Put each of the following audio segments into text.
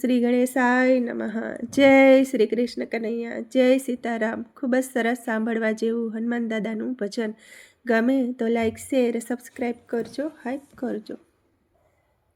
શ્રી ગણેશાય નમઃ. જય શ્રી કૃષ્ણ કનૈયા, જય સીતારામ. ખૂબ જ સરસ સાંભળવા જેવું હનુમાન દાદાનું ભજન. ગમે તો લાઈક, શેર, સબસ્ક્રાઈબ કરજો, હાઈપ કરજો.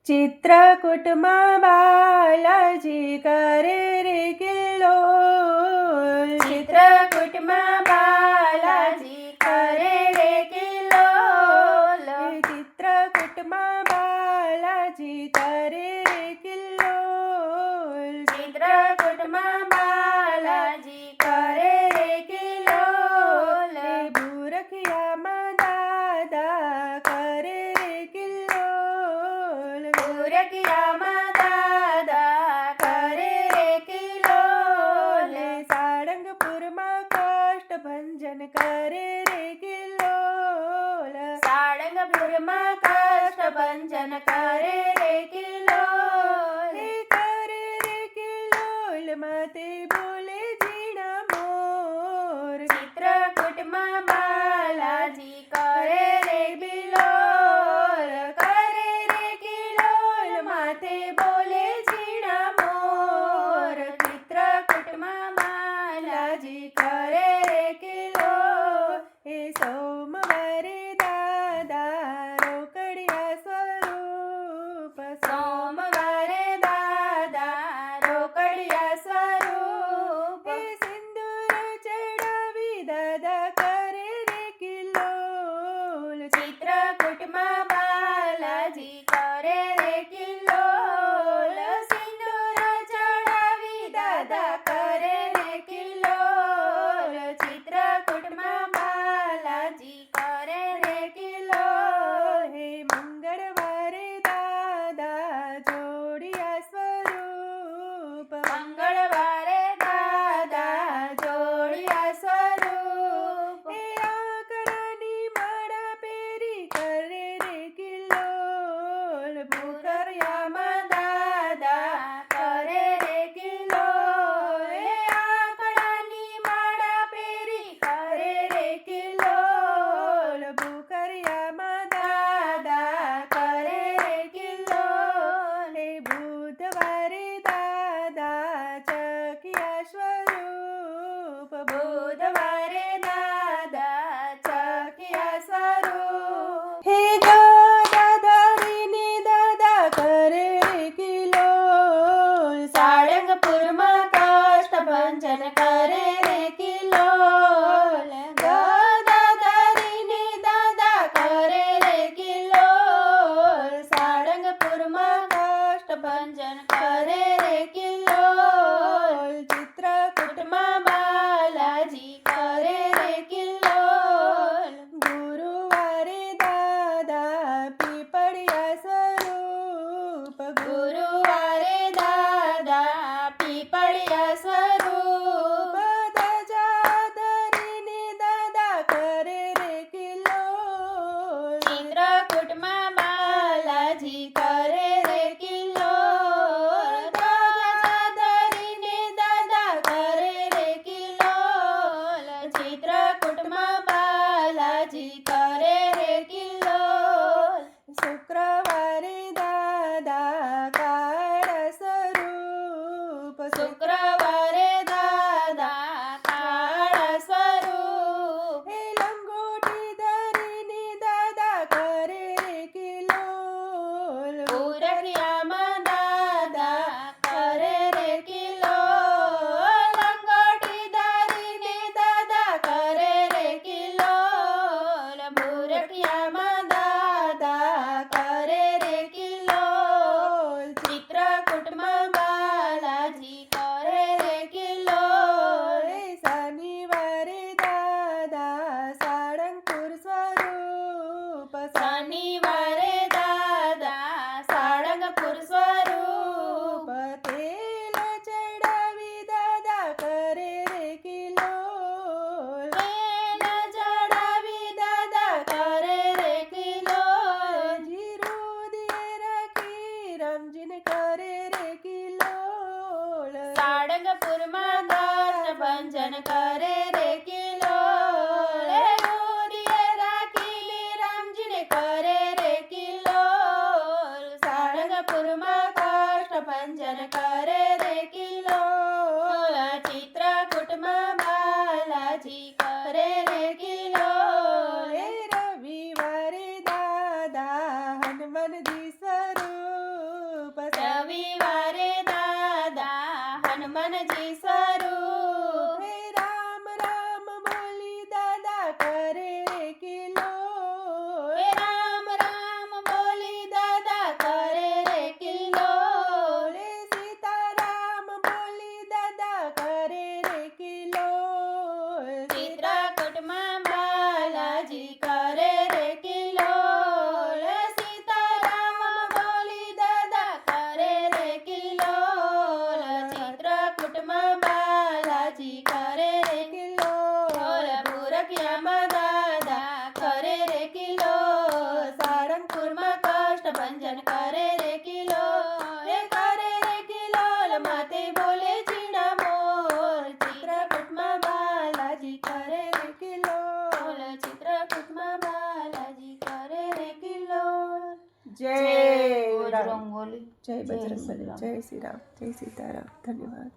ચિત્રકૂટમાં બાલાજી કરે રે કિલ્લોલ, ચિત્રકૂટમાં બાલાજી કરે રે કિલ્લોલ, ચિત્રકૂટમાં બાલાજી કરે રે કિલ્લોલ, ચિત્રકૂટમાં બાલાજી કરે રે કિલ્લોલ, ભૂરખિયામાં દાદા કરે રે કિલ્લોલ, ભૂરખિયામાં દાદા કરે રે કિલ્લોલ, સાળંગપુરમાં કષ્ટભંજન કરે રે કિલ્લોલ, સાળંગપુરમાં કષ્ટભંજન કરે રે કિલ્લોલ, કરે રે કિલ્લોલ, માતે બોલે ઝીણા મોર, ચિત્રકૂટમાં બાલાજી કરે રે કિલ્લોલ, કરે રે કિલ્લોલ, માથે બોલે ઝીણા મોર, ચિત્રકૂટમાં બાલાજી કરે રે કિલ્લોલ, એ સોમવારે દાદા રોકડિયા સ્વરૂપ, સોમવારે દાદા રોકડિયા સ્વરૂપ, એ સિંદૂર ચડાવી દાદા કરે રે કિલ્લોલ, ચિત્રકૂટમાં બાલાજી કરે રે કિલ્લોલ, સિંદૂર ચડાવી દાદા કરે રે કિલ્લોલ, ચિત્રકૂટમાં બાલાજી કરે રે કિલ્લોલ, હે મંગળવારે દાદા જોડિયા સ્વરૂપ, મંગળવારે દાદા જોડિયા સ્વરૂપ, બાલાજી કરે રે કિલ્લોલ એ રવિવારે દાદા હનુમાનજી સ્વરૂપ રવિવારે દાદા હનુમાનજી સ્વરૂપ હે રામ રામ બોલી દાદા કરે રે કિલ્લોલ હે રામ રામ બોલી દાદા કરે રે કિલ્લોલ હે સીતારામ બોલી દાદા કરે રે કિલ્લોલ ચિત્રકૂટમાં બાલાજી કરે રે કિલ્લોલ સીતારામ બોલી દાદા કરે રે કિલ્લોલ ચિત્રકૂટમાં બાલાજી કરે રે કિલ્લોલ ભૂરખિયામાં દાદા કરે રે કિલ્લોલ સાળંગપુરમાં કષ્ટભંજન કરે રે કિલ્લોલ કરે રે કિલ્લોલ માતે બોલે ઝીણા મોર ચિત્રકૂટમાં બાલાજી કરે રે કિલ્લોલ ચિત્રકૂટમાં બાલાજી કરે રે કિલ્લોલ જય રામ બજરંગબલી જય બજરંગબલી જય શ્રી રામ જય સીતારામ ધન્યવાદ